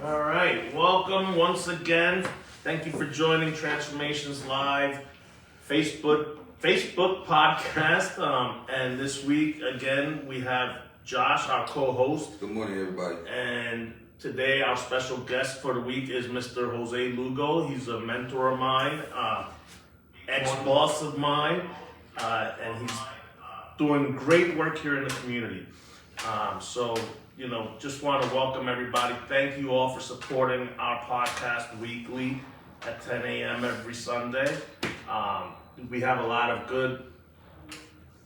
All right, welcome once again. Thank you for joining Transformations Live Facebook podcast. And this week again we have Josh, our co-host. Good morning, everybody. And today our special guest for the week is Mr. Jose Lugo. He's a mentor of mine, ex-boss of mine, and he's doing great work here in the community. Just want to welcome everybody. Thank you all for supporting our podcast weekly at 10 a.m. every Sunday. We have a lot of good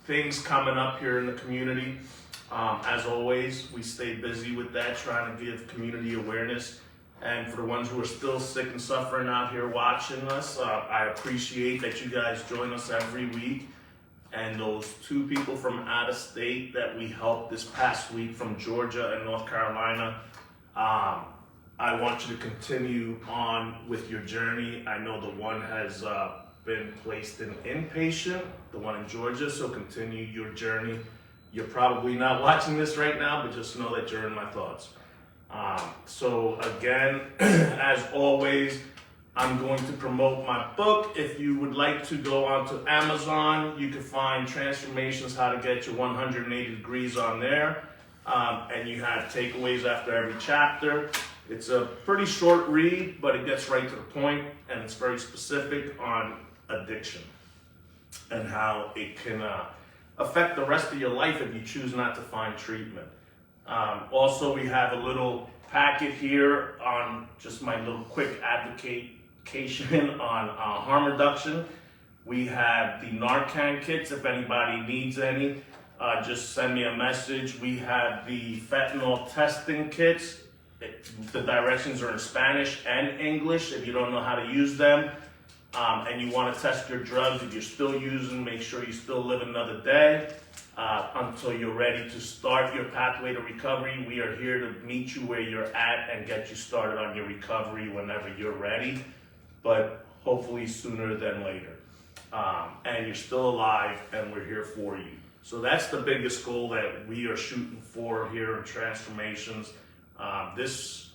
things coming up here in the community. As always, we stay busy with that, trying to give community awareness. And for the ones who are still sick and suffering out here watching us, I appreciate that you guys join us every week. And those two people from out of state that we helped this past week from Georgia and North Carolina, I want you to continue on with your journey. I know the one has been placed in inpatient, the one in Georgia, so continue your journey. You're probably not watching this right now, but just know that you're in my thoughts. So again, as always, I'm going to promote my book. If you would like to go onto Amazon, you can find Transformations, How to Get Your 180 Degrees on there. And you have takeaways after every chapter. It's a pretty short read, but it gets right to the point, and it's very specific on addiction and how it can affect the rest of your life if you choose not to find treatment. Also, we have a little packet here on just my little quick advocation on harm reduction. We have the Narcan kits. If anybody needs any, just send me a message. We have the fentanyl testing kits. The directions are in Spanish and English if you don't know how to use them. And you want to test your drugs. If you're still using, make sure you still live another day until you're ready to start your pathway to recovery. We are here to meet you where you're at and get you started on your recovery whenever you're ready, but hopefully sooner than later. And you're still alive, and we're here for you. So that's the biggest goal that we are shooting for here in Transformations. This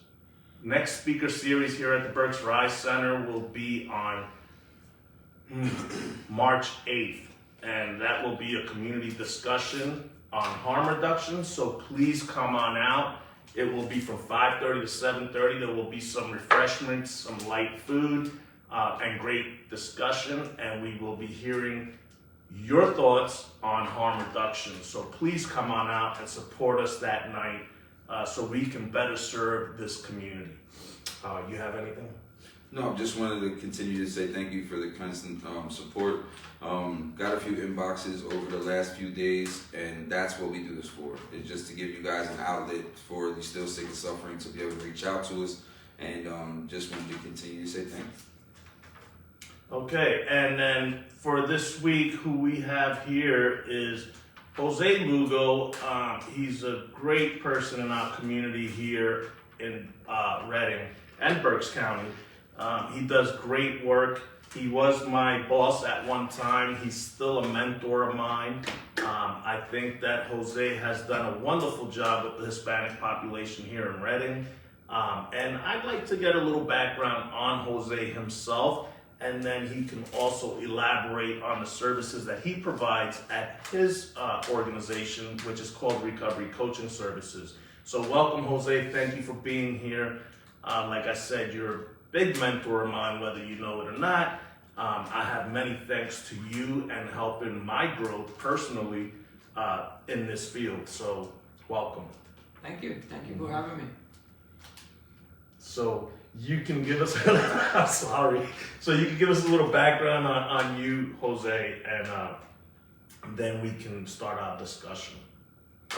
next speaker series here at the Berks Rise Center will be on March 8th, and that will be a community discussion on harm reduction, so please come on out. It will be from 5:30 to 7:30. There will be some refreshments, some light food, and great discussion, and we will be hearing your thoughts on harm reduction. So please come on out and support us that night so we can better serve this community. You have anything? No, just wanted to continue to say thank you for the constant support. Got a few inboxes over the last few days, and that's what we do this for. It's just to give you guys an outlet for the still sick and suffering to be able to reach out to us, and just wanted to continue to say thank you. Okay, and then for this week, who we have here is Jose Lugo. He's a great person in our community here in Redding and Berks County. He does great work. He was my boss at one time. He's still a mentor of mine. I think that Jose has done a wonderful job with the Hispanic population here in Redding. And I'd like to get a little background on Jose himself, and then he can also elaborate on the services that he provides at his organization, which is called Recovery Coaching Services. So welcome, Jose. Thank you for being here. Like I said, you're a big mentor of mine, whether you know it or not. I have many thanks to you and helping my growth personally in this field. So welcome. Thank you for having me. So you can give us, I'm sorry. So you can give us a little background on you, Jose, and then we can start our discussion.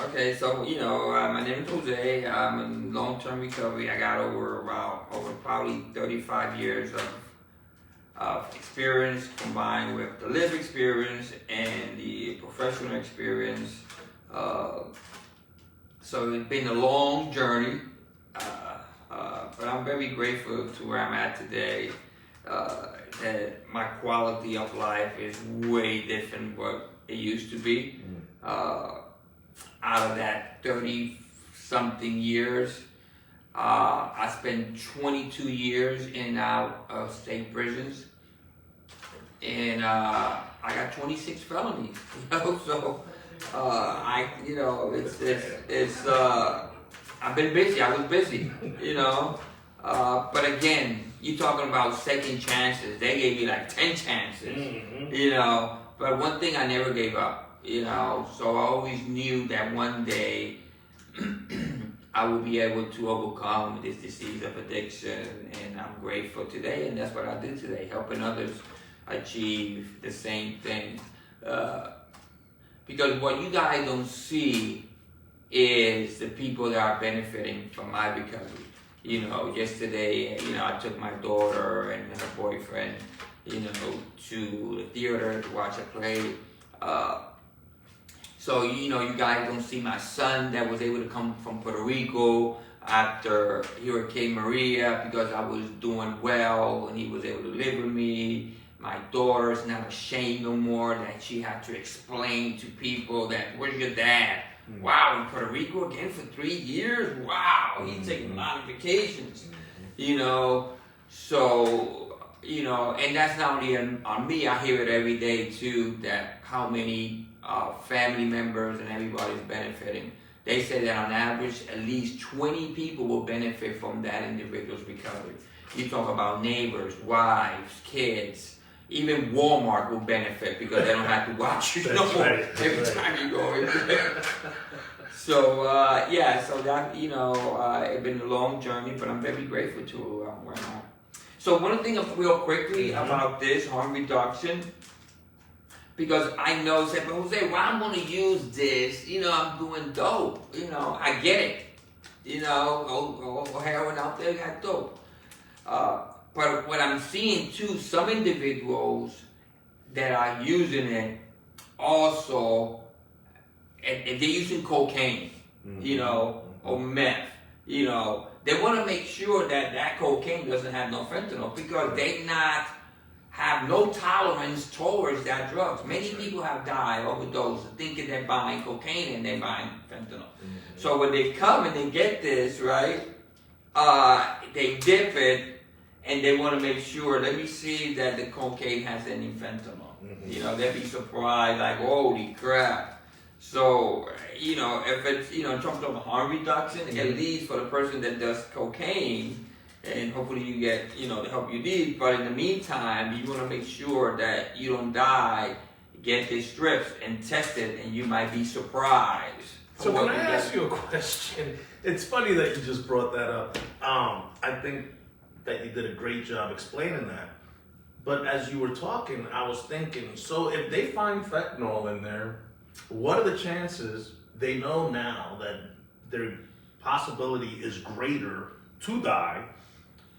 Okay, so my name is Jose. I'm in long-term recovery. I got over probably 35 years of experience combined with the lived experience and the professional experience. So it's been a long journey, but I'm very grateful to where I'm at today. That my quality of life is way different what it used to be. Out of that 30-something years, I spent 22 years in and out of state prisons, and I got 26 felonies. So I've been busy. I was busy, But again, you talking about second chances. They gave me like 10 chances, But one thing I never gave up, So I always knew that one day I will be able to overcome this disease of addiction, and I'm grateful today, and that's what I do today, helping others achieve the same thing. Because what you guys don't see is the people that are benefiting from my recovery. Yesterday, I took my daughter and her boyfriend, to the theater to watch a play. So, you guys don't see my son that was able to come from Puerto Rico after Hurricane Maria because I was doing well and he was able to live with me. My daughter's not ashamed no more that she had to explain to people that, where's your dad? Mm-hmm. Wow, in Puerto Rico again for 3 years? Wow, he's taking a lot of vacations, So, and that's not only on me, I hear it every day too, that how many family members and everybody's benefiting. They say that on average, at least 20 people will benefit from that individual's recovery. You talk about neighbors, wives, kids, even Walmart will benefit because they don't have to watch you no more every time you go in there. So, so that, it's been a long journey, but I'm very grateful to where I'm at. So one thing real quickly about this harm reduction, because I know, say, but Jose, why I'm going to use this? I'm doing dope. I get it. Heroin out there got dope. But what I'm seeing too, some individuals that are using it also, and they're using cocaine, or meth, they want to make sure that that cocaine doesn't have no fentanyl because they have no tolerance towards that drugs. Many people have died overdose thinking they're buying cocaine and they're buying fentanyl. So when they come and they get this, right, they dip it and they want to make sure, let me see that the cocaine has any fentanyl. They'll be surprised, like, holy crap. So, if it's, in terms of harm reduction, at least for the person that does cocaine, and hopefully you get, the help you need. But in the meantime, you want to make sure that you don't die, get this strips and test it, and you might be surprised. So can I ask you a question? It's funny that you just brought that up. I think that you did a great job explaining that. But as you were talking, I was thinking, so if they find fentanyl in there, what are the chances they know now that their possibility is greater to die?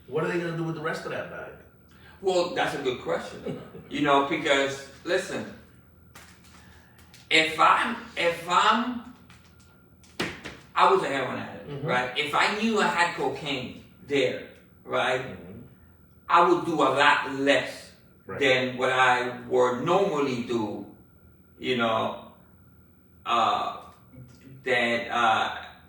What are they going to do with the rest of that bag? Well, that's a good question. Because listen, if I was a heroin addict, right? If I knew I had cocaine there, right, I would do a lot less than what I would normally do, than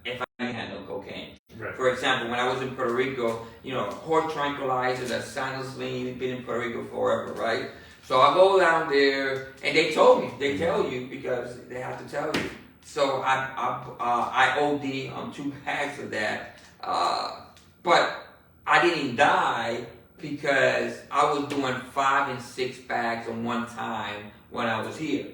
if I had no cocaine. Right. For example, when I was in Puerto Rico, horse tranquilizers, that sinusline, been in Puerto Rico forever, right? So I go down there, and they told me, they tell you because they have to tell you. So I OD on 2 bags of that, but I didn't die because I was doing 5 and 6 bags at one time when I was here.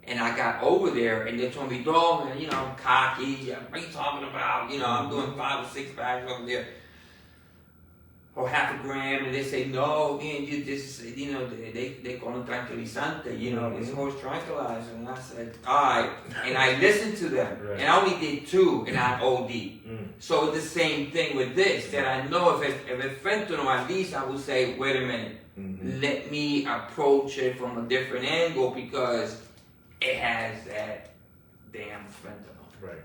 And I got over there and they told me, dog, man, I'm cocky. What are you talking about? I'm doing 5 or 6 bags over there. Or half a gram. And they say, no, man, you just, they call them tranquilizante, this horse tranquilizer. And I said, all right. And I listened to them. Right. And I only did 2 and I OD. So it's the same thing with this, that I know if it's fentanyl, at least I would say, wait a minute. Let me approach it from a different angle because it has that damn fentanyl. Right.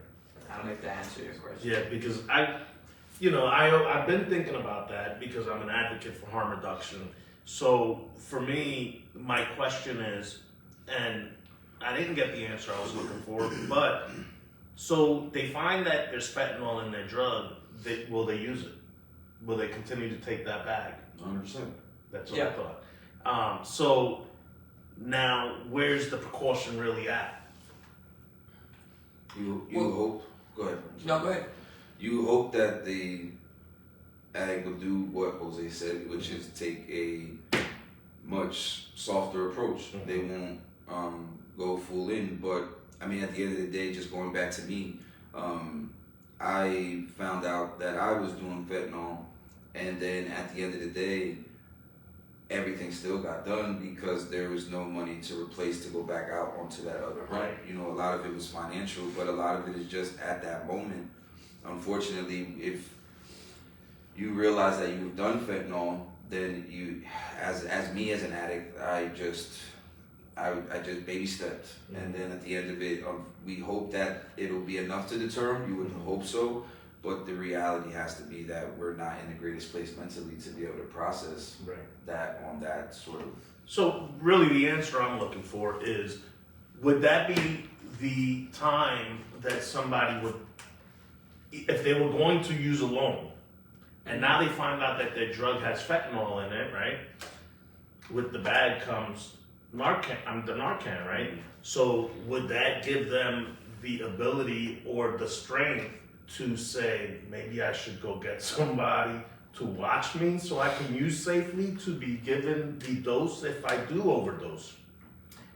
I don't know if that answers your question. Yeah, because I've been thinking about that because I'm an advocate for harm reduction. So for me, my question is, and I didn't get the answer I was looking for, but so they find that there's fentanyl in their drug. will they use it? Will they continue to take that bag? 100%. That's what I thought. So now, where's the precaution really at? You hope. Go ahead. No, go ahead. You hope that the ag will do what Jose said, which is take a much softer approach. Mm-hmm. They won't go full in, but I mean, at the end of the day, just going back to me, I found out that I was doing fentanyl, and then at the end of the day, everything still got done because there was no money to replace to go back out onto that other hunt. Right. You know, a lot of it was financial, but a lot of it is just at that moment. Unfortunately, if you realize that you've done fentanyl, then you, as me as an addict, I just baby stepped, and then at the end of it, we hope that it'll be enough to deter him. You would hope so, but the reality has to be that we're not in the greatest place mentally to be able to process that on that sort of. So really, the answer I'm looking for is, would that be the time that somebody would, if they were going to use a loan, and now they find out that their drug has fentanyl in it, right? With the bag comes the Narcan, right? So would that give them the ability or the strength to say, maybe I should go get somebody to watch me so I can use safely to be given the dose if I do overdose?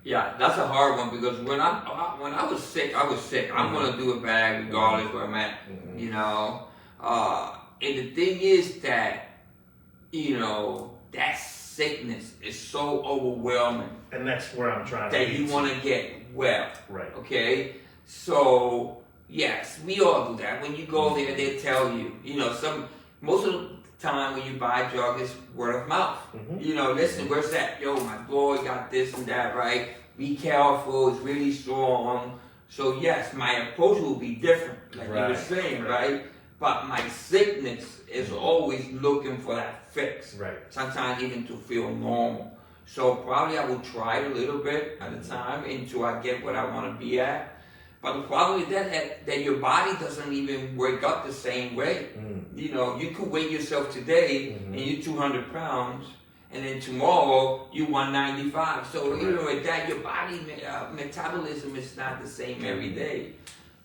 Yeah, that's a hard one because when I was sick, I was sick. I'm gonna do a bag regardless where I'm at, you know. And the thing is that, you know, that sickness is so overwhelming. And that's where I'm trying to that you want to get well. Right. Okay? So, yes, we all do that. When you go there, they tell you, you know, most of the time when you buy a drug, it's word of mouth. You know, listen, where's that? Yo, my boy got this and that, right? Be careful, it's really strong. So, yes, my approach will be different, like you were saying, right? But my sickness is always looking for that fix. Right. Sometimes even to feel normal. So probably I will try it a little bit at a time until I get what I want to be at. But the problem is that your body doesn't even wake up the same way. You know, you could weigh yourself today and you're 200 pounds, and then tomorrow you're 195. So you know, with that, your body metabolism is not the same every day.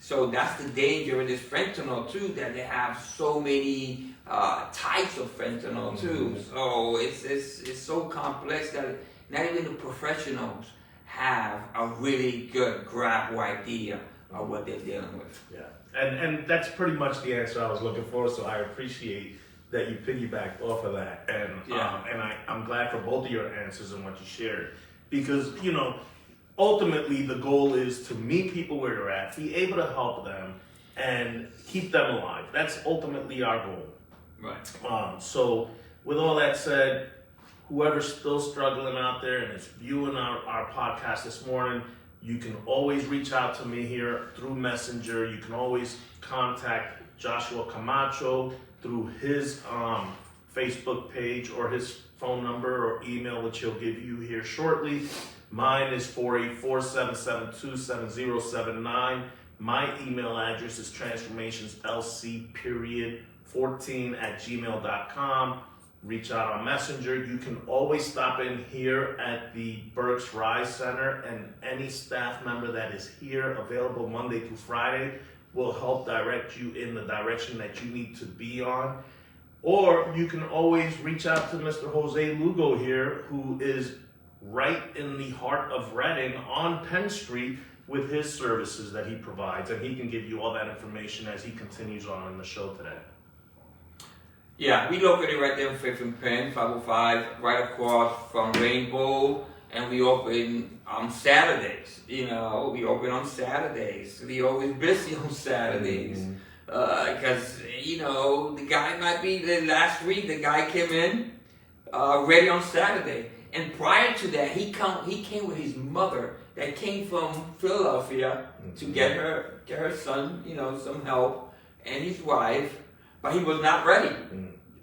So that's the danger of this fentanyl too, that they have so many types of fentanyl too. So it's so complex that not even the professionals have a really good grab idea of what they're dealing with. Yeah, and that's pretty much the answer I was looking for. So I appreciate that you piggybacked off of that, and I'm glad for both of your answers and what you shared, because you know, ultimately the goal is to meet people where they're at, be able to help them, and keep them alive. That's ultimately our goal. Right. So with all that said, whoever's still struggling out there and is viewing our podcast this morning, you can always reach out to me here through Messenger. You can always contact Joshua Camacho through his Facebook page or his phone number or email, which he'll give you here shortly. Mine is 484-772-7079. My email address is transformationslc14@gmail.com. Reach out on Messenger. You can always stop in here at the Berks Rise Center, and any staff member that is here available Monday through Friday will help direct you in the direction that you need to be on. Or you can always reach out to Mr. Jose Lugo here, who is right in the heart of Reading on Penn Street with his services that he provides, and he can give you all that information as he continues on in the show today. Yeah, we located right there in 5th and Penn, 505, right across from Rainbow, and we open on Saturdays. You know, we open on Saturdays. We always busy on Saturdays. Because, you know, the guy might be, last week the guy came in ready on Saturday. And prior to that, he came with his mother that came from Philadelphia to get her son, you know, some help, and his wife, but he was not ready.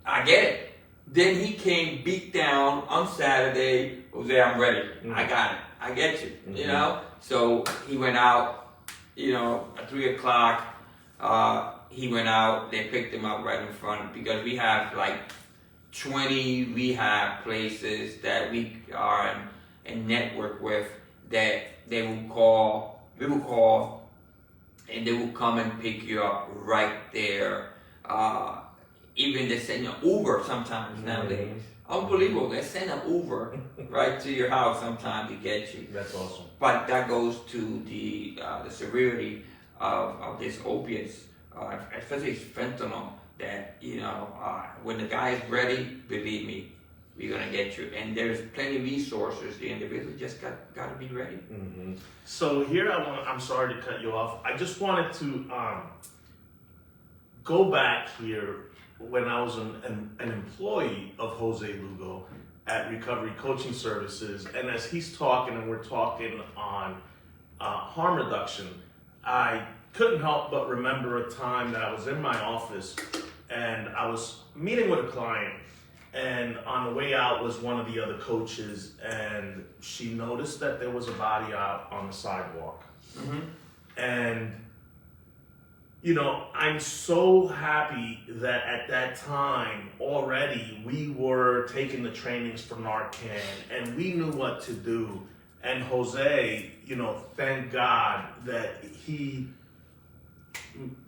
I get it. Then he came beat down on Saturday. Jose, I'm ready. I got it. I get you. You know. So he went out. You know, at 3 o'clock. he went out, they picked him up right in front because we have like 20 rehab places that we are in network with that we will call, and they will come and pick you up right there. Even they send an Uber sometimes nowadays. Unbelievable. They send an Uber right to your house sometimes to get you. That's awesome. But that goes to the severity of these opiates, especially fentanyl, that, when the guy is ready, believe me, we're going to get you. And there's plenty of resources. The individual just got to be ready. Mm-hmm. So here I'm sorry to cut you off. I just wanted to go back here when I was an employee of Jose Lugo at Recovery Coaching Services. And as he's talking and we're talking on harm reduction, I couldn't help but remember a time that I was in my office and I was meeting with a client, and on the way out was one of the other coaches, and she noticed that there was a body out on the sidewalk. Mm-hmm. And I'm so happy that at that time already we were taking the trainings for Narcan and we knew what to do. And Jose, thank God that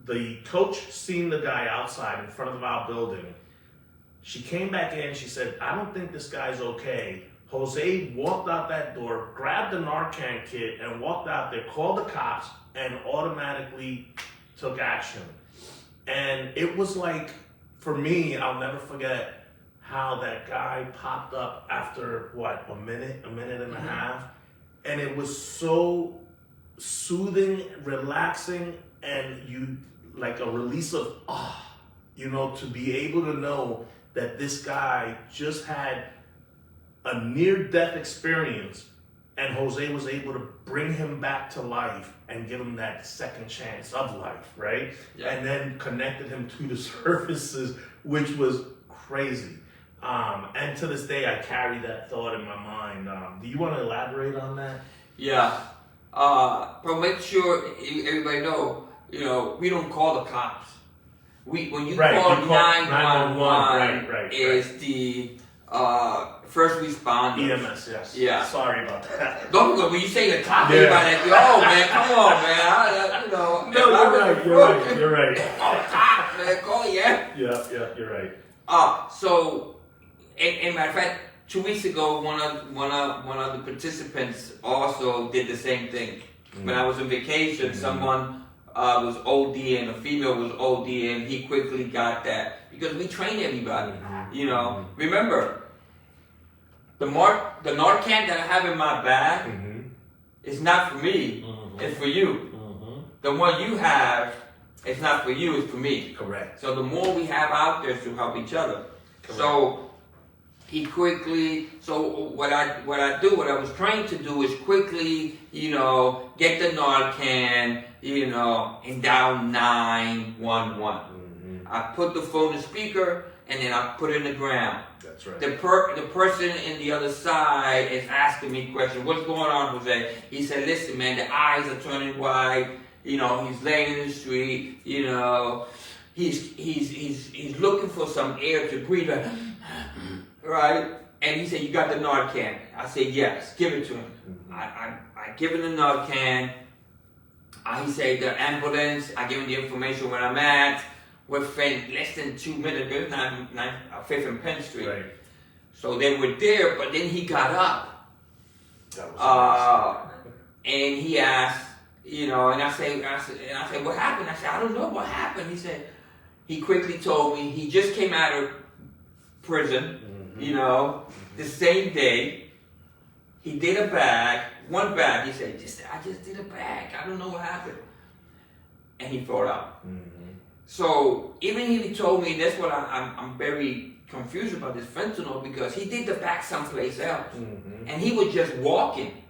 the coach seen the guy outside in front of our building. She came back in, she said, I don't think this guy's okay. Jose walked out that door, grabbed the Narcan kit and walked out there, called the cops, and automatically took action. And it was like, for me, I'll never forget how that guy popped up after, a minute and a half. And it was so soothing, relaxing, and like a release of, to be able to know that this guy just had a near-death experience, and Jose was able to bring him back to life and give him that second chance of life, right? Yeah. And then connected him to the services, which was crazy. And to this day, I carry that thought in my mind. Do you want to elaborate on that? Yeah. But make sure everybody know, we don't call the cops. When you call 911, is the first responders. EMS, yes. Yeah. Sorry about that. Don't go. When you say the cop, everybody, man, come on, man. No, you're right. Oh, cop, man, call Yeah, you're right. So, and matter of fact, 2 weeks ago, one of the participants also did the same thing. When I was on vacation, someone was ODing, a female was ODing, he quickly got that because we train everybody. Remember, the Narcan that I have in my bag is not for me, it's for you. The one you have, it's not for you, it's for me. Correct. So the more we have out there to help each other. Correct. So he quickly, what I was trained to do is quickly, get the Narcan, and dial 911. I put the phone in speaker and then I put it in the ground. That's right. The person in the other side is asking me questions. What's going on, Jose? He said, listen, man, the eyes are turning white. He's laying in the street. He's looking for some air to breathe. Right? And he said, you got the Narcan? I said, yes, give it to him. I give him the Narcan. He said, the ambulance, I give him the information where I'm at. Within less than 2 minutes, it's 5th and Penn Street. Right. So they were there, but then he got up. That was and he asked, and I said, what happened? I said, I don't know what happened. He said, he quickly told me he just came out of prison, the same day. He did a bag, one bag. He said, I just did a bag. I don't know what happened. And he fell out. So even if he told me, that's what I'm very confused about this fentanyl, because he did the bag someplace else. And he was just walking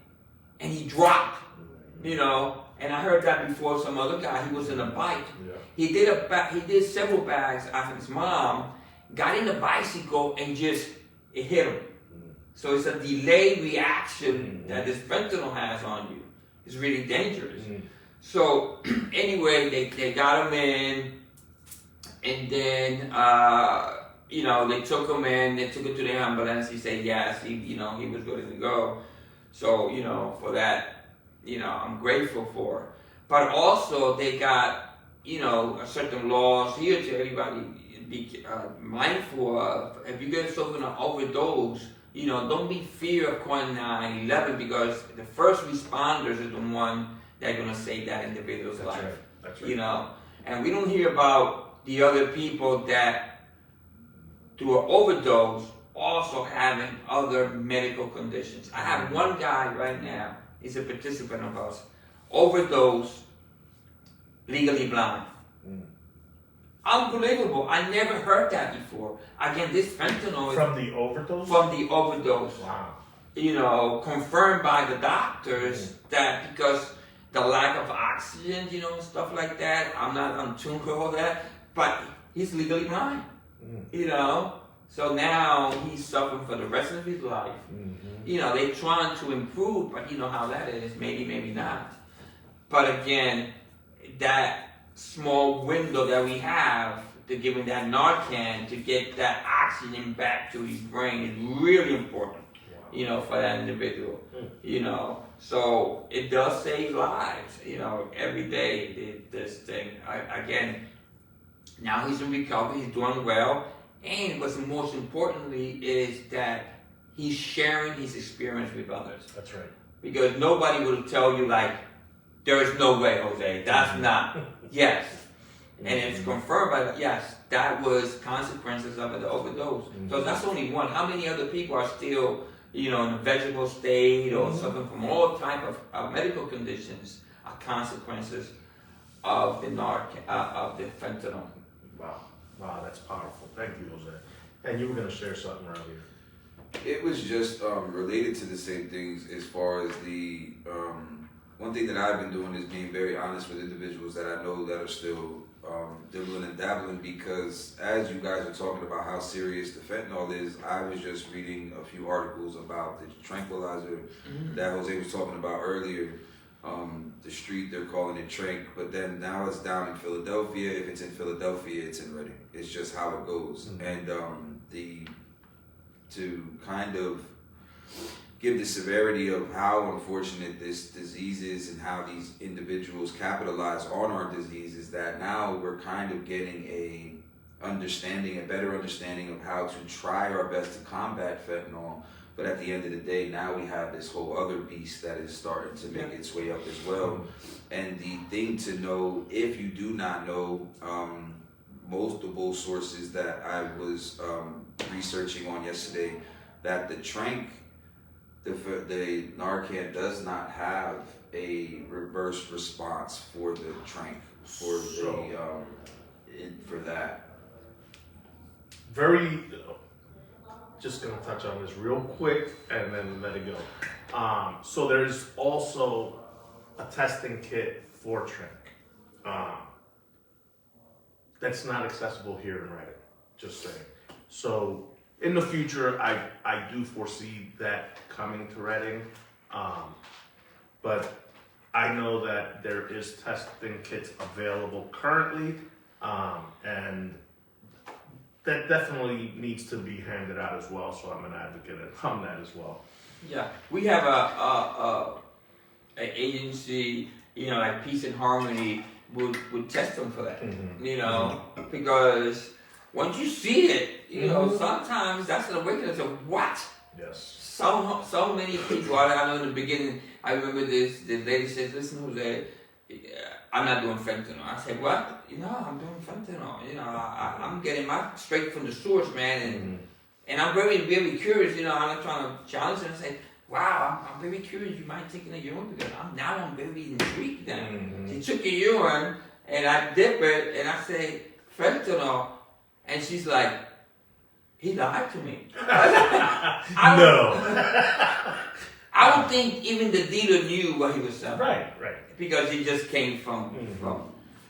and he dropped, and I heard that before some other guy, he was in a bike. Yeah. He did several bags after his mom, got in the bicycle and it hit him. So it's a delayed reaction that this fentanyl has on you. It's really dangerous. So anyway, they got him in, And then, they took him in, they took him to the ambulance. He said yes, he was ready to go. So, for that, I'm grateful for. But also, they got, certain laws here to everybody be mindful of. If you get yourself in an overdose, don't be fear of calling 911 because the first responders are the one that are going to save that individual's life. Right. That's right. And we don't hear about the other people that, through an overdose, also having other medical conditions. I have one guy right now, he's a participant of us, overdose, legally blind. Unbelievable. I never heard that before. Again, this fentanyl From the overdose? From the overdose. Wow. Confirmed by the doctors that because the lack of oxygen, and stuff like that. I'm not on tune for all that, but he's legally blind. So now he's suffering for the rest of his life. They're trying to improve, but you know how that is. Maybe, maybe not. But again, that small window that we have to give him that Narcan to get that oxygen back to his brain is really important. For that individual. So it does save lives. Every day this thing. Again, now he's in recovery. He's doing well. And what's most importantly is that he's sharing his experience with others. That's right. Because nobody will tell you there is no way, Jose. That's not. Yes. And it's confirmed by yes, that was consequences of the overdose. So that's only one. How many other people are still, in a vegetable state or suffering from all type of medical conditions are consequences of the of the fentanyl. Wow, that's powerful. Thank you, Jose. And you were going to share something around here. It was just related to the same things as far as the one thing that I've been doing is being very honest with individuals that I know that are still dibbling and dabbling, because as you guys are talking about how serious the fentanyl is, I was just reading a few articles about the tranquilizer that Jose was talking about earlier. The street, they're calling it Trank, but then now it's down in Philadelphia. If it's in Philadelphia, it's in Reading. It's just how it goes. And to kind of give the severity of how unfortunate this disease is and how these individuals capitalize on our disease is that now we're kind of getting a better understanding of how to try our best to combat fentanyl. But at the end of the day, now we have this whole other beast that is starting to make its way up as well. And the thing to know, if you do not know, multiple sources that I was researching on yesterday, that the Trank, the Narcan does not have a reverse response for the Trank, for that. Just going to touch on this real quick and then let it go. So there's also a testing kit for Trank. That's not accessible here in Reading, just saying. So in the future, I do foresee that coming to Reading. But I know that there is testing kits available currently, and that definitely needs to be handed out as well. So I'm an advocate on that as well. Yeah, we have a agency, like Peace and Harmony would test them for that. Because once you see it, sometimes that's an awakening of what. Yes. So many people. I know in the beginning, I remember the lady says, "Listen, Jose, I'm not doing fentanyl." I said, "What? I'm doing fentanyl. I'm getting my straight from the source, man." And I'm very, very curious. I'm not trying to challenge them and say, "Wow, I'm very curious. You might take your urine because I'm very intrigued." Then she took your urine, and I dip it, and I say fentanyl, and she's like, "He lied to me." I don't think even the dealer knew what he was selling. Right. Because he just came from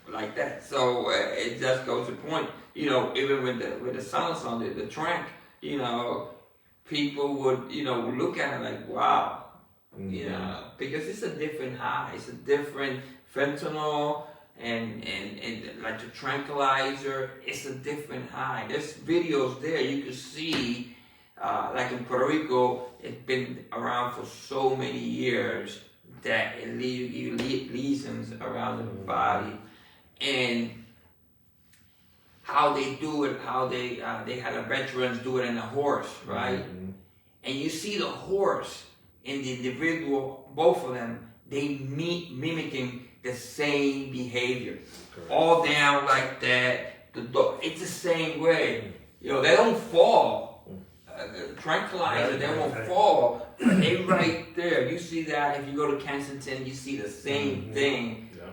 like that. So it just goes to point, even with the silence on the Trank, people would, look at it like, wow, because it's a different high. It's a different fentanyl and like the tranquilizer, it's a different high. There's videos there you can see, like in Puerto Rico, it's been around for so many years that it leaves you lesions around the body, and how they do it, how they had the veterans do it in a horse, right? Mm-hmm. And you see the horse and the individual, both of them, they mimicking the same behavior. Correct. All down like that. It's the same way. You know, they don't fall. Tranquilizer, they won't fall. But they right there. You see that if you go to Kensington, you see the same thing. Yeah.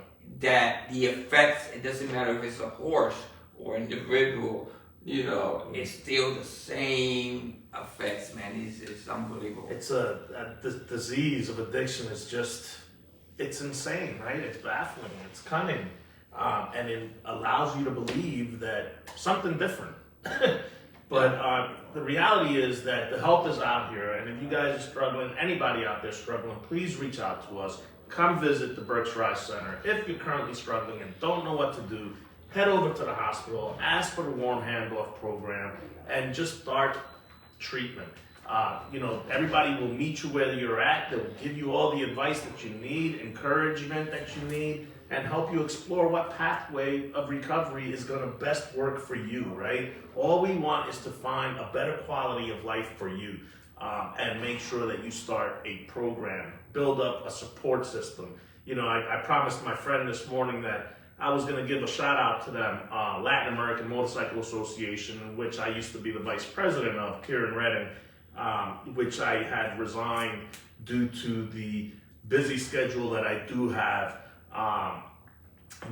That the effects, it doesn't matter if it's a horse or individual, you know, it's still the same effects, man. It's unbelievable. It's the disease of addiction is just, it's insane, right? It's baffling, it's cunning, and it allows you to believe that something different. But the reality is that the help is out here, and if you guys are struggling, anybody out there struggling, please reach out to us. Come visit the Berkshire Center. If you're currently struggling and don't know what to do, head over to the hospital, ask for the warm handoff program, and just start treatment. You know, everybody will meet you where you're at. They'll give you all the advice that you need, encouragement that you need, and help you explore what pathway of recovery is going to best work for you, right? All we want is to find a better quality of life for you, and make sure that you start a program, build up a support system. You know, I promised my friend this morning that I was going to give a shout out to them, Latin American Motorcycle Association, in which I used to be the vice president of, Kieran Redding, which I had resigned due to the busy schedule that I do have.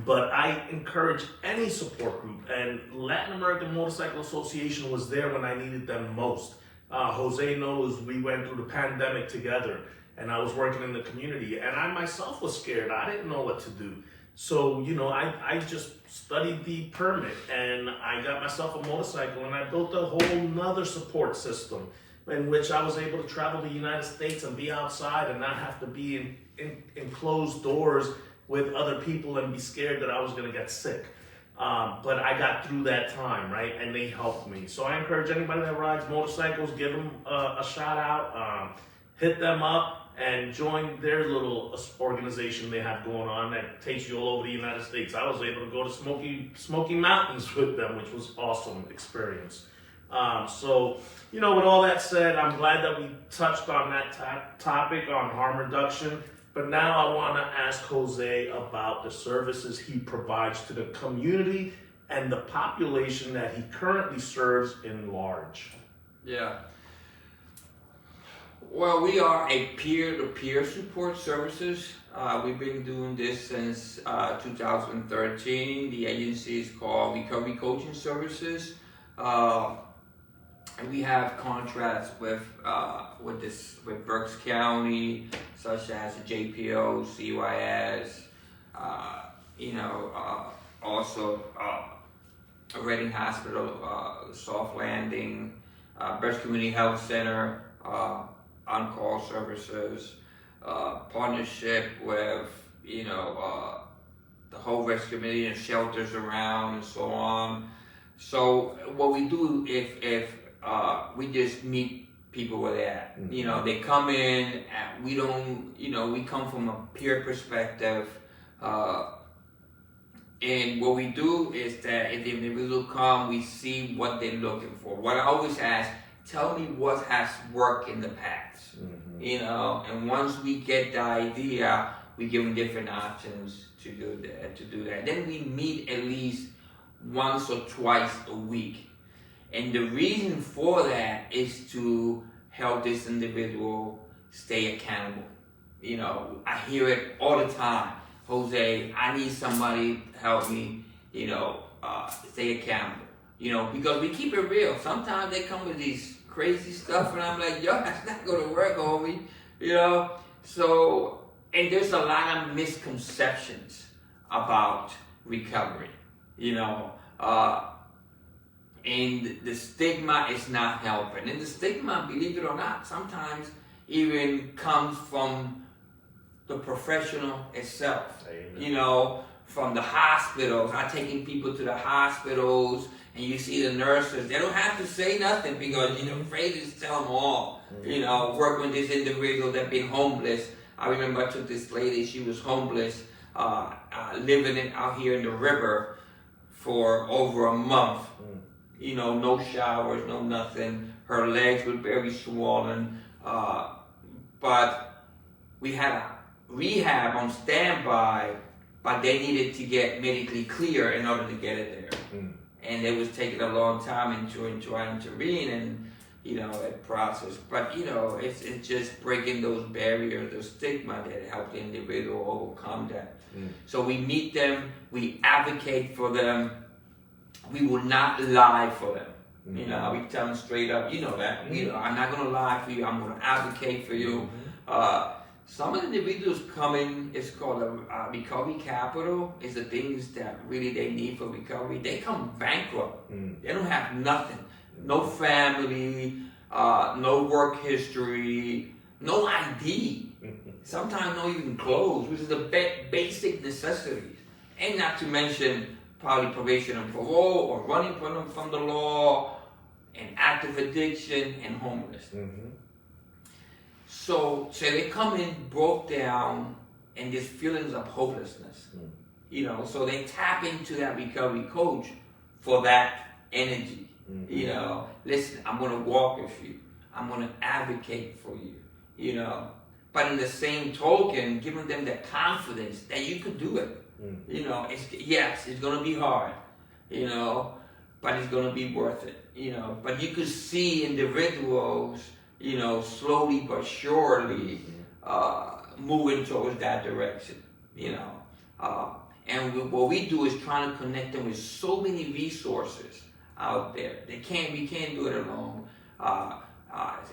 But I encourage any support group, and Latin American Motorcycle Association was there when I needed them most. Jose knows we went through the pandemic together, and I was working in the community, and I myself was scared. I didn't know what to do. So, you know, I just studied the permit, and I got myself a motorcycle, and I built a whole nother support system in which I was able to travel to the United States and be outside and not have to be in closed doors with other people and be scared that I was going to get sick. But I got through that time, right? And they helped me. So I encourage anybody that rides motorcycles, give them a shout out, hit them up, and join their little organization they have going on that takes you all over the United States. I was able to go to Smoky Mountains with them, which was awesome experience. So, you know, with all that said, I'm glad that we touched on that topic on harm reduction. But now I want to ask Jose about the services he provides to the community and the population that he currently serves in large. Yeah. Well, we are a peer-to-peer support services. We've been doing this since 2013. The agency is called Recovery Coaching Services. And we have contracts with Berks County, such as the JPO, CYS, also Reading Hospital, Soft Landing, Berks Community Health Center, on-call services, partnership with, the whole rescue community and shelters around and so on. So what we do if we just meet people where they're at. Mm-hmm. You know, they come in and we don't, we come from a peer perspective. And what we do is that if the individual come, we see what they're looking for. What I always ask, tell me what has worked in the past. Mm-hmm. And once we get the idea, we give them different options to do that. Then we meet at least once or twice a week. And the reason for that is to help this individual stay accountable. I hear it all the time. Jose, I need somebody to help me, stay accountable. Because we keep it real. Sometimes they come with these crazy stuff and I'm like, yo, that's not gonna work, homie. So, and there's a lot of misconceptions about recovery, and the stigma is not helping. And the stigma, believe it or not, sometimes even comes from the professional itself. from the hospitals. I'm taking people to the hospitals, and you see the nurses. They don't have to say nothing because you're afraid to just tell them all. You know, work with this individual that been homeless. I remember I took this lady. She was homeless, living out here in the river for over a month. You know, no showers, no nothing. Her legs were very swollen, but we had a rehab on standby, but they needed to get medically clear in order to get it there. And it was taking a long time to intervene and, you know, that process. But, you know, it's just breaking those barriers, the stigma that help the individual overcome that. So we meet them, we advocate for them, we will not lie for them. You know, we tell them straight up, you know that. You know, I'm not going to lie for you, I'm going to advocate for you. Some of the individuals coming, it's called a recovery capital, is the things that really they need for recovery. They come bankrupt. They don't have nothing. No family, no work history, no ID. Sometimes no even clothes, which is the basic necessities. And not to mention probably probation and parole, or running from the law, and active addiction, and homeless. So they come in broke down, and there's feelings of hopelessness. You know, so they tap into that recovery coach for that energy. You know, listen, I'm going to walk with you. I'm going to advocate for you. You know, but in the same token, giving them that confidence that you could do it. You know, it's going to be hard, you know, but it's going to be worth it, you know. But you could see individuals, you know, slowly but surely moving towards that direction, you know. And what we do is trying to connect them with so many resources out there. We can't do it alone.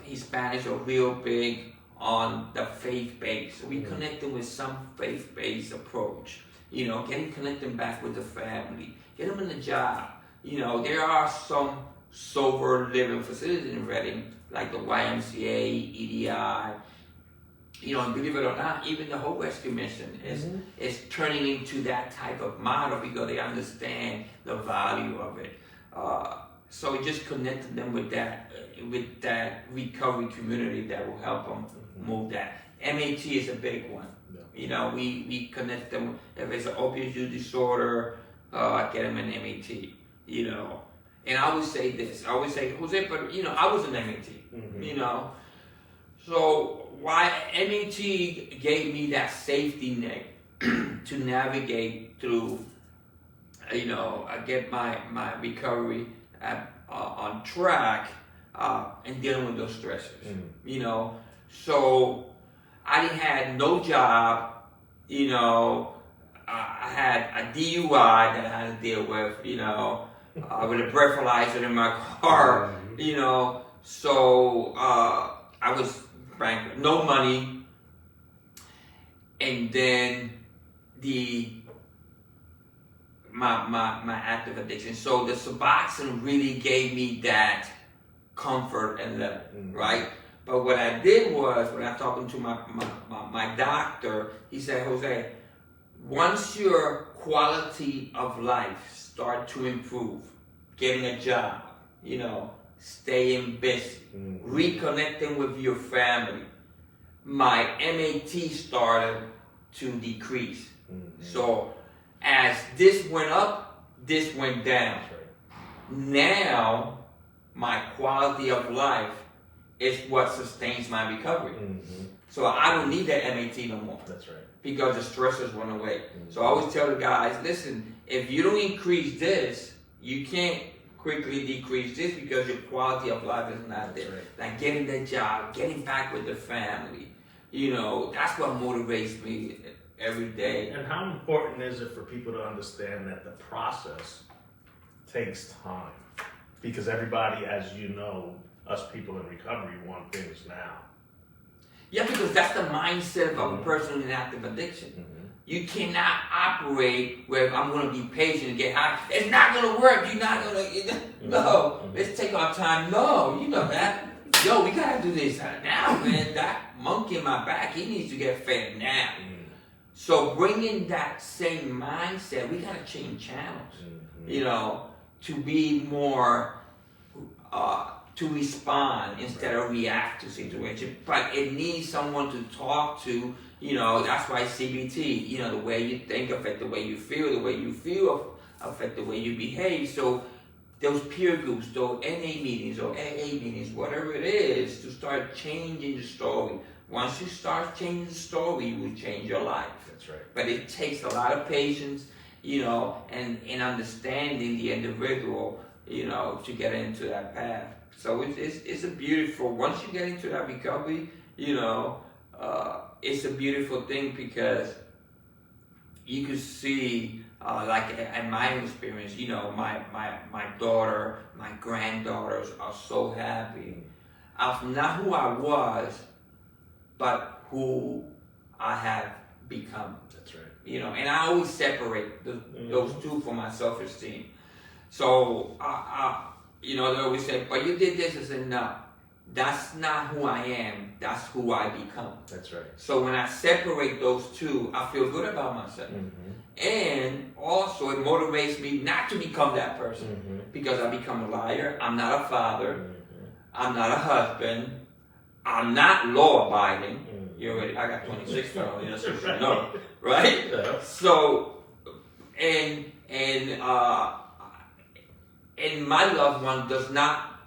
Hispanics are real big on the faith base. So we connect them with some faith-based approach. You know, connect them back with the family, get them in a job. You know, there are some sober living facilities in Reading, like the YMCA, EDI. You know, and believe it or not, even the Hope Rescue Mission is turning into that type of model because they understand the value of it. So we just connected them with that recovery community that will help them move that. MAT is a big one. You know, we connect them. If it's an opioid use disorder, I get them in MAT. You know, and I always say this. I always say, Jose, but you know, I was in MAT. You know, so why MAT gave me that safety net to navigate through. You know, I get my recovery on track and dealing with those stressors. You know, so I had no job, you know, I had a DUI that I had to deal with, you know, with a breathalyzer in my car, you know, so I was bankrupt, no money, and then my active addiction. So the Suboxone really gave me that comfort and level, right? But what I did was, when I was talking to my doctor, he said, Jose, once your quality of life start to improve, getting a job, you know, staying busy, reconnecting with your family, my MAT started to decrease. So as this went up, this went down. Now, my quality of life is what sustains my recovery. So I don't need that MAT no more. That's right. Because the stressors went away. So I always tell the guys, listen, if you don't increase this, you can't quickly decrease this because your quality of life is not there. Right. Like getting that job, getting back with the family. You know, that's what motivates me every day. And how important is it for people to understand that the process takes time? Because everybody, as you know, us people in recovery want things now. Yeah, because that's the mindset of a person in active addiction. You cannot operate where I'm going to be patient and get high. It's not going to work. You're not going to, no, let's take our time. No, you know that. Yo, we got to do this now, man. That monkey in my back, he needs to get fed now. So bringing that same mindset, we gotta change channels, you know, to be more, to respond instead of react to situations. But it needs someone to talk to, you know, that's why CBT, you know, the way you think affect the way you feel affect the way you behave. So those peer groups, those NA meetings or AA meetings, whatever it is, to start changing the story. Once you start changing the story, you will change your life. That's right. But it takes a lot of patience, you know, and understanding the individual, you know, to get into that path. So it's a beautiful, once you get into that recovery, you know, it's a beautiful thing because you can see, like in my experience, you know, my daughter, my granddaughters are so happy. I'm not who I was, but who I have become. That's right. You know, and I always separate those two for my self-esteem. So, you know, they always say, but you did this. I said, no, that's not who I am. That's who I become. That's right. So when I separate those two, I feel good about myself. And also it motivates me not to become that person because I become a liar. I'm not a father. I'm not a husband. I'm not law-abiding. You already, I got 26 felonies, that's what you know, right? Yeah. So, and my loved one they're not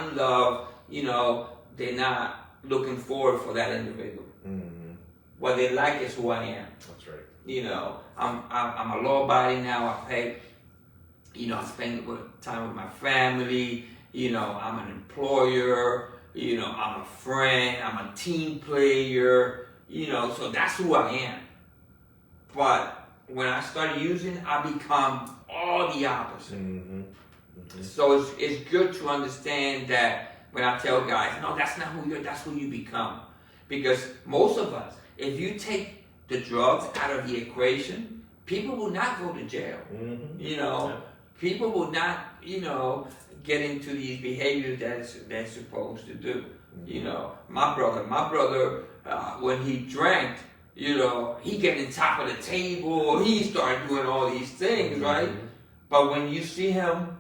in love, you know, they're not looking forward for that individual. What they like is who I am. That's right. You know, I'm a law-abiding now. I pay, you know, I spend time with my family. You know, I'm an employer. You know, I'm a friend. I'm a team player. You know, so that's who I am. But when I start using, I become all the opposite. So it's good to understand that when I tell guys, no, that's not who you're. That's who you become. Because most of us, if you take the drugs out of the equation, people will not go to jail. You know, people will not, you know, get into these behaviors that they're supposed to do. You know, my brother, when he drank, you know, he get on top of the table, he started doing all these things, right? But when you see him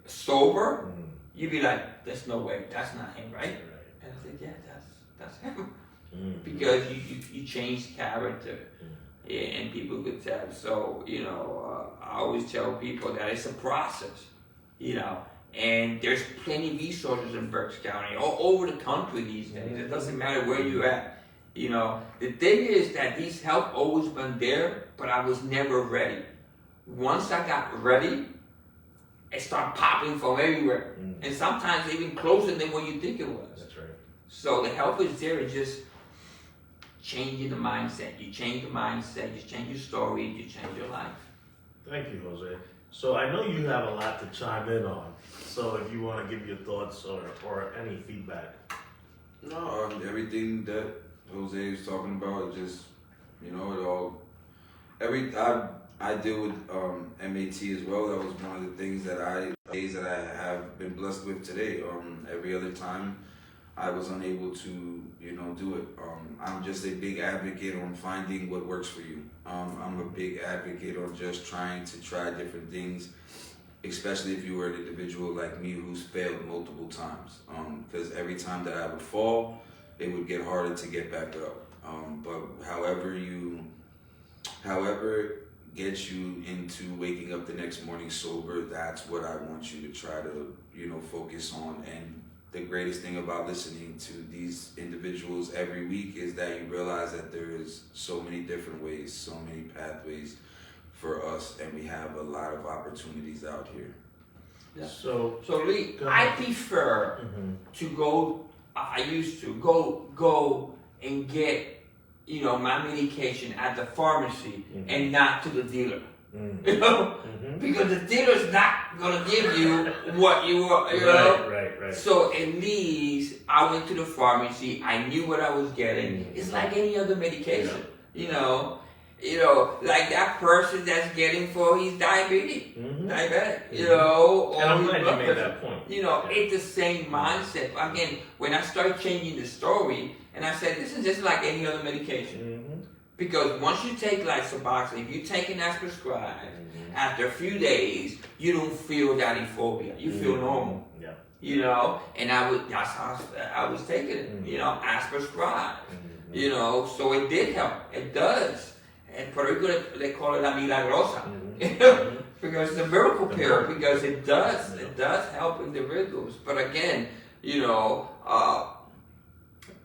sober, you be like, there's no way, that's not him, right? And I said, yeah, that's him. Because you change character, and people could tell. So, you know, I always tell people that it's a process, you know, and there's plenty of resources in Berks County, all over the country these days. It doesn't matter where you're at. You know, the thing is that these help always been there, but I was never ready. Once I got ready, it started popping from everywhere, and sometimes even closer than what you think it was. That's right. So the help is there, it's just changing the mindset. You change the mindset, you change your story, you change your life. Thank you, Jose. So I know you have a lot to chime in on. So if you want to give your thoughts or any feedback. No, everything that Jose is talking about, just, you know, it all. I deal with MAT as well. That was one of the things that I have been blessed with today. Every other time, I was unable to, you know, do it. I'm just a big advocate on finding what works for you. I'm a big advocate on just trying to try different things, especially if you were an individual like me who's failed multiple times. Because every time that I would fall, it would get harder to get back up. But however gets you into waking up the next morning sober, that's what I want you to try to, you know, focus on. And the greatest thing about listening to these individuals every week is that you realize that there is so many different ways, so many pathways for us, and we have a lot of opportunities out here. Yeah. So Lee, I prefer to go. I used to go and get, you know, my medication at the pharmacy and not to the dealer. You know, because the dealer's not gonna give you what you want. You know, right. So at least I went to the pharmacy. I knew what I was getting. It's like any other medication. You know, like that person that's getting for his diabetic. You know, or and I'm his glad blood you made pressure. that point. You know, it's the same mindset. Again, when I started changing the story, and I said, this is just like any other medication. Because once you take Suboxone, if you take it as prescribed, after a few days, you don't feel that euphoria. You feel normal. Yeah. You know, and that's how I was taking it, you know, as prescribed. You know, so it did help. It does. And Puerto Rico, they call it la milagrosa. Because it's a miracle pill, because it does help individuals. But again, you know,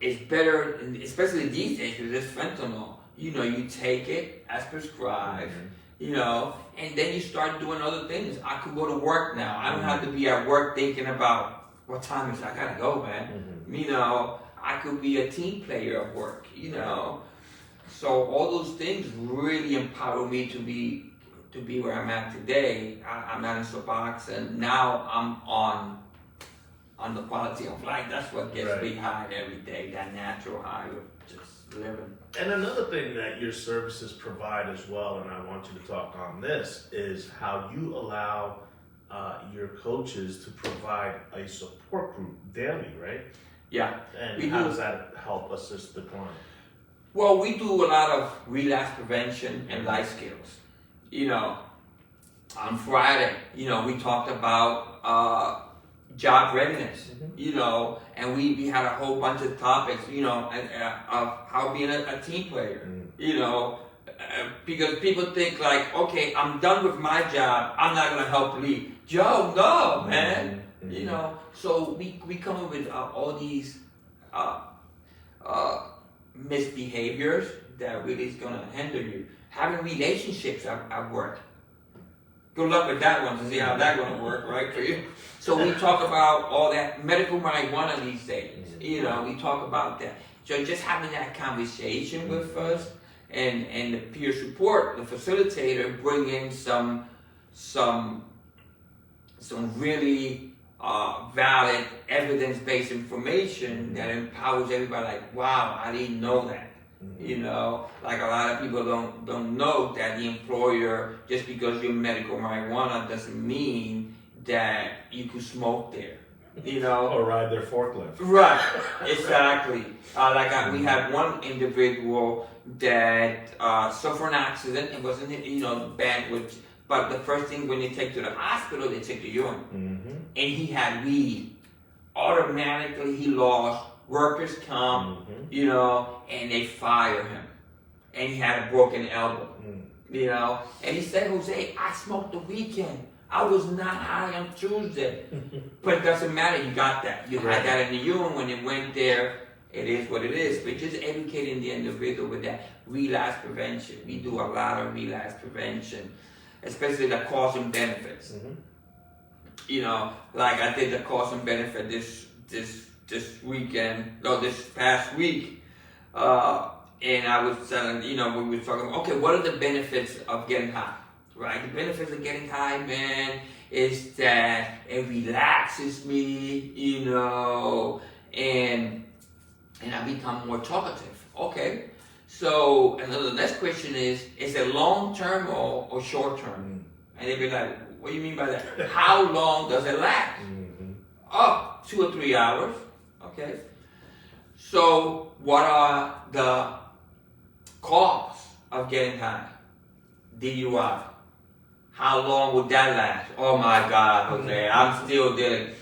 it's better, especially these days with this fentanyl, you know, you take it as prescribed, you know, and then you start doing other things. I could go to work now. I don't have to be at work thinking about what time is it? I gotta go, man. You know, I could be a team player at work, you know. So all those things really empower me to be where I'm at today. I'm not in Suboxone. Now I'm on the quality of life. That's what gets me high every day, that natural high of just living. And another thing that your services provide as well, and I want you to talk on this, is how you allow your coaches to provide a support group daily, right? Yeah. And how does that help assist the client? Well, we do a lot of relapse prevention and life skills. You know, on Friday, you know, we talked about job readiness, you know, and we had a whole bunch of topics, you know, of how being a team player, you know, because people think like, okay, I'm done with my job, I'm not going to help lead. Joe, no, man, you know, so we come up with all these misbehaviors that really is going to hinder you. Having relationships at work. Good luck with that one to see how that's going to work, right, for you. So we talk about all that medical marijuana these days. You know, we talk about that. So just having that conversation with us and the peer support, the facilitator, bring in some really valid evidence-based information that empowers everybody. Like, wow, I didn't know that. You know, like a lot of people don't know that the employer, just because you're medical marijuana, doesn't mean that you could smoke there. You know, or ride their forklift. Right, exactly. We had one individual that suffered an accident. It wasn't, you know, bad with. But the first thing when they take to the hospital, they take the urine, and he had weed. Automatically, he lost workers' comp, you know, and they fired him. And he had a broken elbow, you know. And he said, Jose, I smoked the weekend. I was not high on Tuesday. But it doesn't matter, you got that. You had that in the urine when it went there. It is what it is. But just educating the individual with that relapse prevention. We do a lot of relapse prevention, especially the cost and benefits. You know, like I did the cost and benefit this weekend, no, this past week, and I was telling, you know, we were talking about, okay, what are the benefits of getting high, right? The benefits of getting high, man, is that it relaxes me, you know, and I become more talkative. Okay, so, and then the next question is it long-term or short-term? And they'd be like, what do you mean by that? How long does it last? 2 or 3 hours. Okay, so what are the costs of getting high? DUI. How long would that last? Oh my God, Jose, I'm still dealing.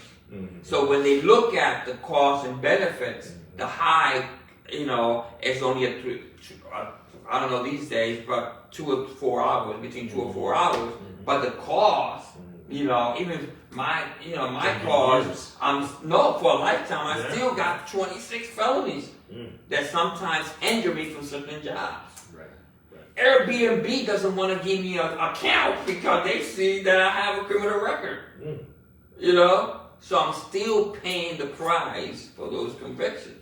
So when they look at the costs and benefits, the high, you know, it's only I don't know these days, but 2 or 4 hours, between 2 or 4 hours. But the cost, you know, even my cost, for a lifetime, I still got 26 felonies that sometimes hinder me from certain jobs. Airbnb doesn't want to give me an account because they see that I have a criminal record. You know, so I'm still paying the price for those convictions.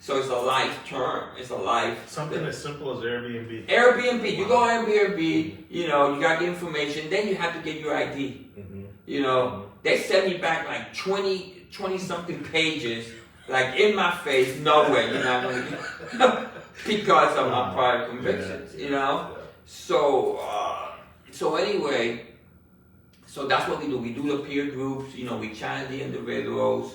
So it's a life term. It's a life. Something as simple as Airbnb. Airbnb. You go on Airbnb, you know, you got the information, then you have to get your ID. You know, they sent me back like 20 something pages, like in my face, no way, you're not going to get because of my prior convictions, you know? So anyway, so that's what we do. We do the peer groups, you know, we challenge the individuals,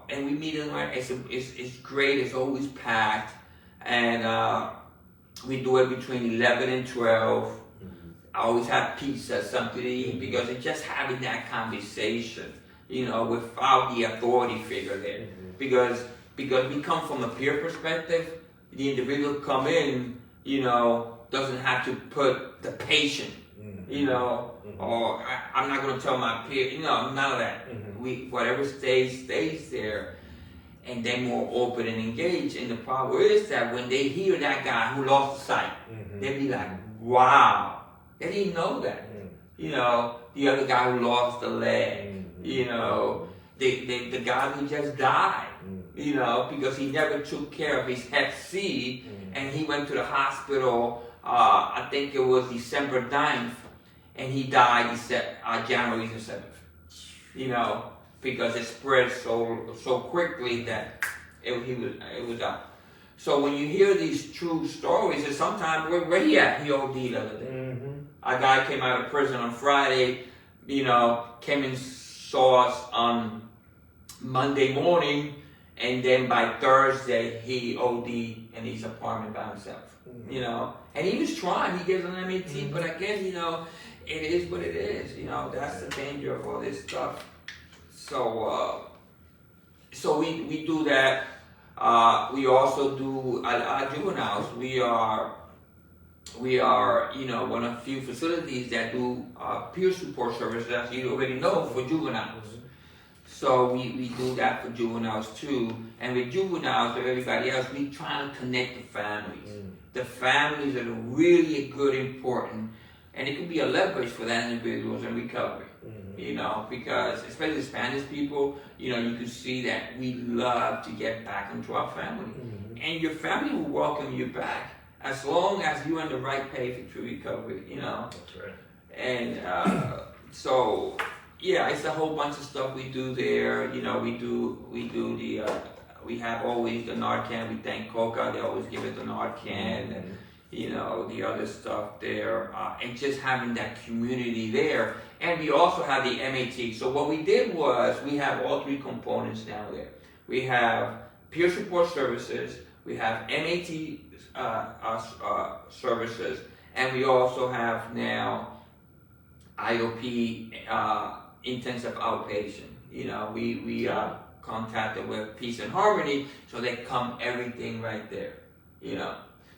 and we meet in there. It's great. It's always packed, and We do it between 11 and 12. I always have pizza, something to eat, because it's just having that conversation, without the authority figure there. Because we come from a peer perspective, the individual come in, doesn't have to put the patient, or I'm not going to tell my peer, none of that. Whatever stays there, and they're more open and engaged. And the problem is that when they hear that guy who lost the sight, they be like, wow, they didn't know that. The other guy who lost the leg, the guy who just died, because he never took care of his hep C, and he went to the hospital, I think it was December 9th, and he died January the 7th, because it spread so quickly that it was out. So when you hear these true stories, and sometimes where he at? He OD'd the other day. A guy came out of prison on Friday, came and saw us on Monday morning, and then by Thursday he OD'd in his apartment by himself. And he was trying. He gets an MAT, but I guess it is what it is. That's the danger of all this stuff. So we do that. We also do our juveniles. We are one of the few facilities that do peer support services, as you already know, for juveniles. So we do that for juveniles too. And with juveniles, with everybody else, we try to connect the families. The families are really good, important, and it can be a leverage for that individuals in recovery. Because especially Spanish people, you can see that we love to get back into our family. And your family will welcome you back as long as you're on the right page for recovery, That's right. And so, yeah, it's a whole bunch of stuff we do there. We have always the Narcan. We thank Coca. They always give it the Narcan. And, the other stuff there, and just having that community there. And we also have the MAT. So what we did was, we have all three components now there. We have peer support services, we have MAT services, and we also have now IOP, intensive outpatient. We contacted with Peace and Harmony, so they come everything right there.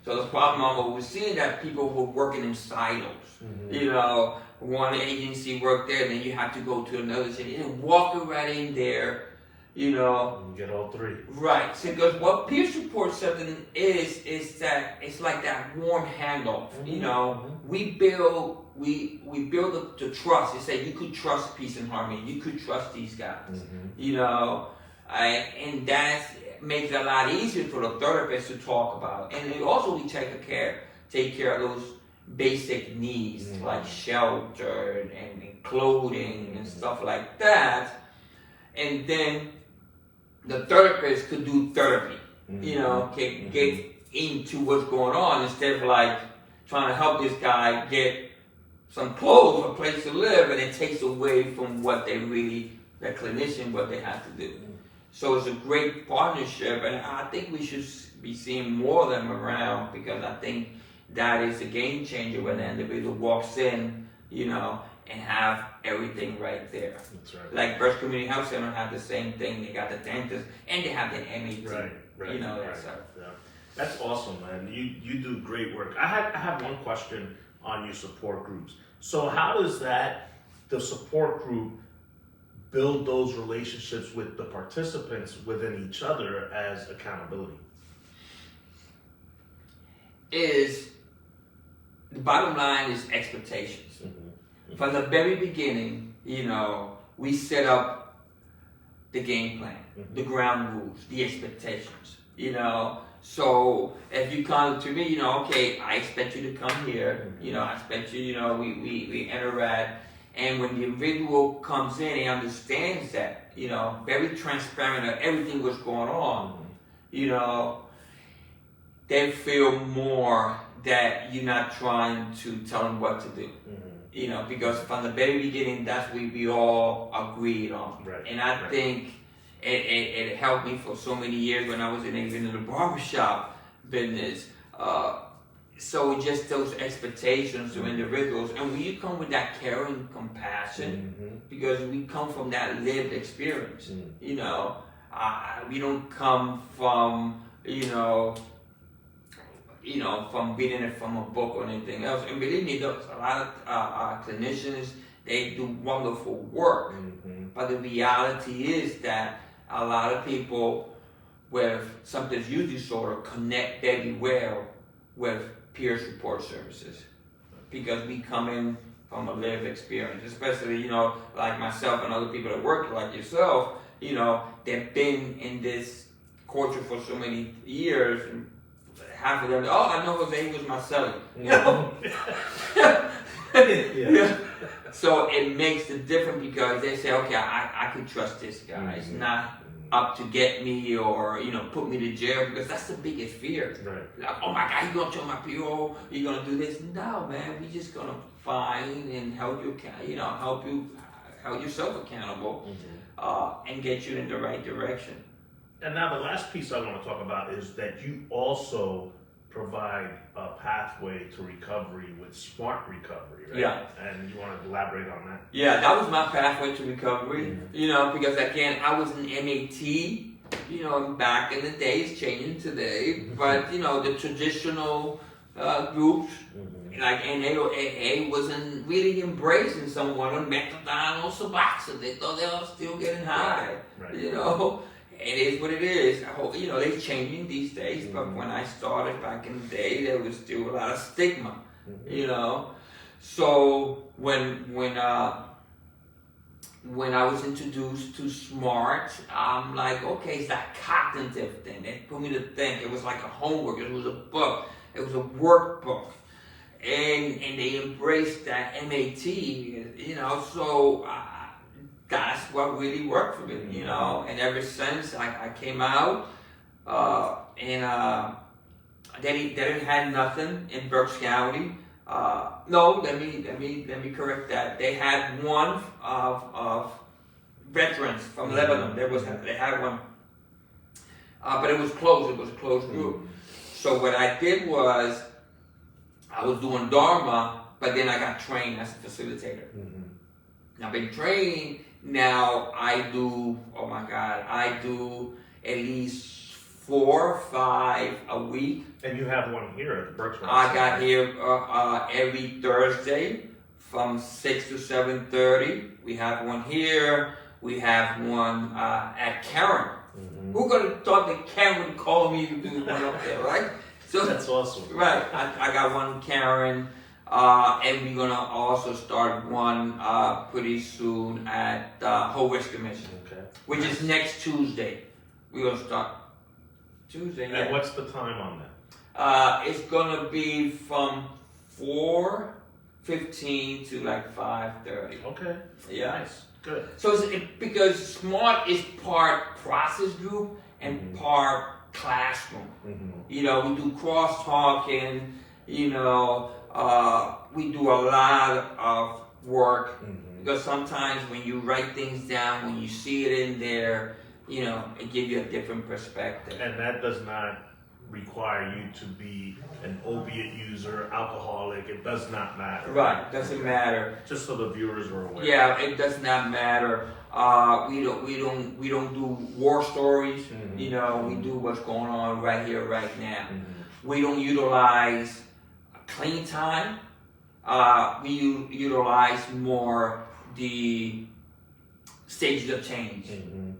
So the problem what we're seeing that people were working in silos. One agency worked there, and then you have to go to another city and walk right in there. You get all three. Right. So because what peer support something is that it's like that warm handoff. We build the trust. It's that you could trust Peace and Harmony. You could trust these guys. And that makes it a lot easier for the therapist to talk about. And then also we take care of those basic needs like shelter and clothing and stuff like that. And then the therapist could do therapy, can get into what's going on instead of like trying to help this guy get some clothes, a place to live, and it takes away from what they really, the clinician, what they have to do. So it's a great partnership, and I think we should be seeing more of them around, because I think that is a game changer when the individual walks in, and have everything right there. That's right. Like Birch Community Health Center have the same thing. They got the dentist and they have the MAT. Right. That stuff. Yeah. That's awesome, man. You do great work. I have one question on your support groups. So how does the support group build those relationships with the participants within each other as accountability? The bottom line is expectations. From the very beginning, we set up the game plan, the ground rules, the expectations, So if you come to me, okay, I expect you to come here, I expect you, we interact. And when the individual comes in and understands that, very transparent of everything that's going on, they feel more that you're not trying to tell them what to do. Because from the very beginning, that's what we all agreed on. Right. And I think it helped me for so many years when I was even in the barbershop business. so just those expectations of individuals, and when you come with that caring compassion, because we come from that lived experience, you know, we don't come from, from reading it from a book or anything else. And believe me, there's a lot of clinicians, they do wonderful work, but the reality is that a lot of people with substance use disorder connect very well with peer support services, because we come in from a lived experience, especially, like myself and other people that work like yourself, they've been in this culture for so many years, and half of them, I know Jose was my celly, Yeah. So it makes the difference, because they say, okay, I can trust this guy. It's not up to get me or put me to jail, because that's the biggest fear. Right. Like, oh my God, you gonna tell my PO, you gonna do this? No, man, we just gonna find and help you, help yourself accountable, and get you in the right direction. And now the last piece I want to talk about is that you also provide a pathway to recovery with Smart Recovery, right? Yeah. And you want to elaborate on that? Yeah, that was my pathway to recovery, because again, I was an MAT, back in the days, changing today, but the traditional groups, like NAA wasn't really embracing someone on methadone or Suboxone. They thought they were still getting high, Right. It is what it is. I hope, they're changing these days, but when I started back in the day, there was still a lot of stigma, So when I was introduced to Smart, I'm like, okay, it's that cognitive thing. They put me to think. It was like a homework. It was a book. It was a workbook. And they embraced that MAT, so that's what really worked for me, and ever since I came out, and they didn't have nothing in Berks County. No, let me correct that. They had one of veterans from Lebanon. They had one, but it was closed. It was a closed group. So what I did was, I was doing Dharma, but then I got trained as a facilitator. I've been trained. Now I do, I do at least 4 or 5 a week. And you have one here at the Berks. I got here every Thursday from 6 to 7:30. We have one here. We have one at Karen. Who gonna thought that Karen would call me to do one up there, right? So that's awesome. Right, I got one Karen. And we're gonna also start one pretty soon at Whole Risk Commission, which is next Tuesday. We're gonna start Tuesday. And what's the time on that? It's gonna be from 4:15 to like 5:30. Okay. Yeah. Nice. Good. So because Smart is part process group and part classroom. We do crosstalking. We do a lot of work, because sometimes when you write things down, when you see it in there, it gives you a different perspective. And that does not require you to be an opiate user, alcoholic. It does not matter. Right, doesn't matter. Just so the viewers are aware. Yeah, it does not matter. We don't do war stories. We do what's going on right here, right now. We don't utilize clean time. We utilize more the stages of change.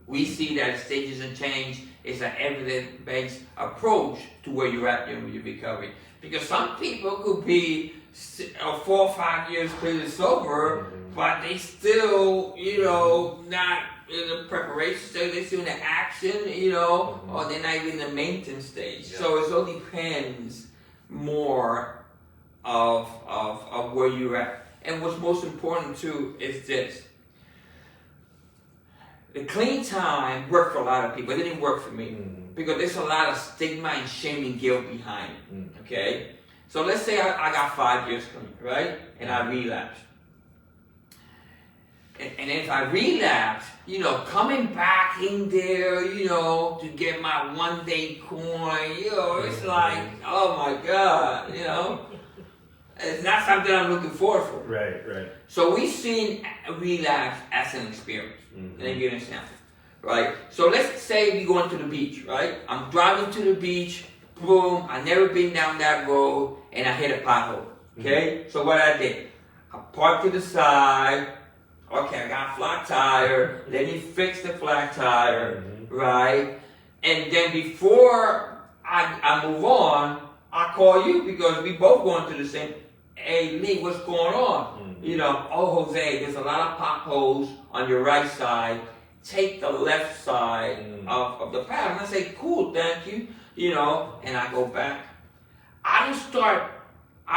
We see that stages of change is an evidence-based approach to where you're at in your recovery. Because some people could be 4 or 5 years clearly sober, but they still, not in the preparation stage, they're still in the action, or they're not even in the maintenance stage. Yeah. So it all depends more of where you're at. And what's most important too is this. The clean time worked for a lot of people. It didn't work for me because there's a lot of stigma and shame and guilt behind it. Okay? So let's say I got 5 years clean, right? And I relapsed. And if I relapse, coming back in there, to get my 1 day coin, it's like, oh my God, it's not something I'm looking forward for. Right. So we've seen relapse as an experience. Let me give you an example, right? So let's say we going to the beach, right? I'm driving to the beach, boom, I've never been down that road, and I hit a pothole, okay? So what I did, I parked to the side, okay, I got a flat tire, let me fix the flat tire, right? And then before I move on, I call you because we both going to the same, hey Lee, what's going on? Oh Jose, there's a lot of potholes on your right side, take the left side of the path. And I say, cool, thank you, and I go back. I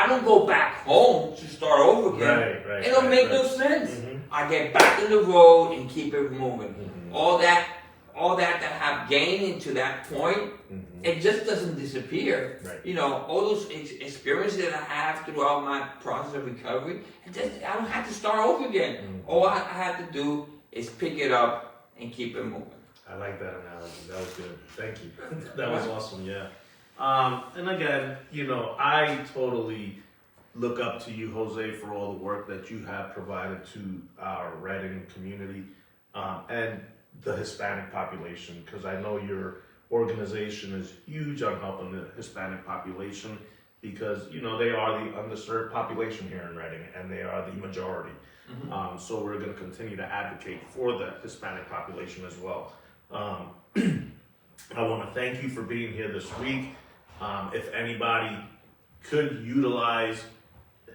don't go back home to start over again. Right. It don't make no sense. I get back in the road and keep it moving. All that have gained into that point, it just doesn't disappear. Right. All those experiences that I have throughout my process of recovery, I don't have to start over again. All I have to do is pick it up and keep it moving. I like that analogy. That was good. Thank you. That was awesome. Yeah. And again, I totally look up to you, Jose, for all the work that you have provided to our Reading community and the Hispanic population, because I know your organization is huge on helping the Hispanic population because, they are the underserved population here in Reading and they are the majority. So we're going to continue to advocate for the Hispanic population as well. I want to thank you for being here this week. If anybody could utilize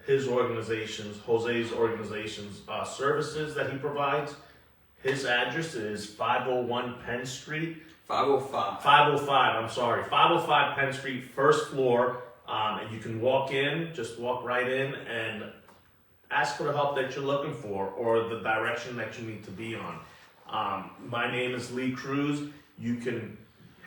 his organization's, Jose's organization's services that he provides, his address is 501 Penn Street. 505. 505 Penn Street, first floor. And you can walk in, just walk right in and ask for the help that you're looking for or the direction that you need to be on. My name is Lee Cruz. You can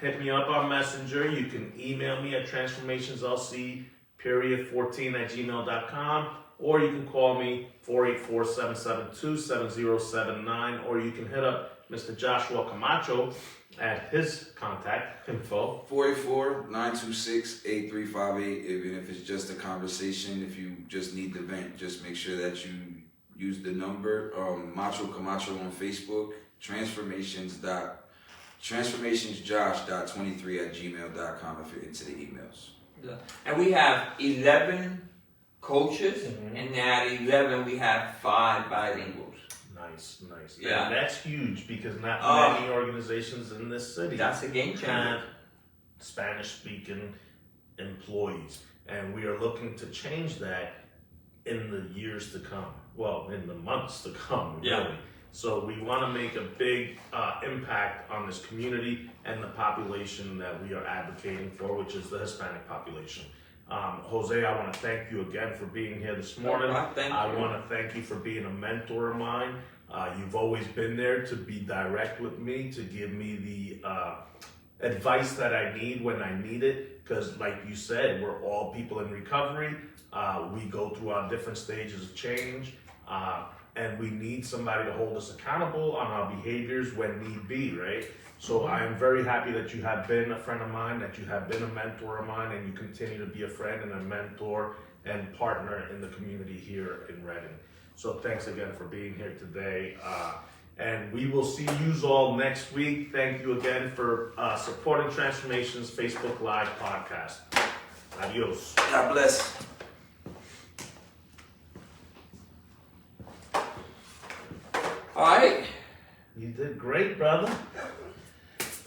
hit me up on Messenger. You can email me at transformationslc14@gmail.com, or you can call me 484-772-7079, or you can hit up Mr. Joshua Camacho at his contact info. 484-926-8358. Even if it's just a conversation, if you just need the vent, just make sure that you use the number. Macho Camacho on Facebook. transformationsjosh.23@gmail.com if you're into the emails. Yeah. And we have 11 coaches, and at 11 we have 5 bilinguals. Nice. Yeah. And that's huge because not many organizations in this city That's a game changer. have Spanish-speaking employees, and we are looking to change that in the years to come. Well, in the months to come, really. So we want to make a big impact on this community and the population that we are advocating for, which is the Hispanic population. Jose, I want to thank you again for being here this morning. I want to thank you for being a mentor of mine. You've always been there to be direct with me, to give me the advice that I need when I need it. Because like you said, we're all people in recovery. We go through our different stages of change. And we need somebody to hold us accountable on our behaviors when need be, right? So I am very happy that you have been a friend of mine, that you have been a mentor of mine, and you continue to be a friend and a mentor and partner in the community here in Reading. So thanks again for being here today. And we will see you all next week. Thank you again for supporting Transformations Facebook Live podcast. Adios. God bless. All right. You did great, brother.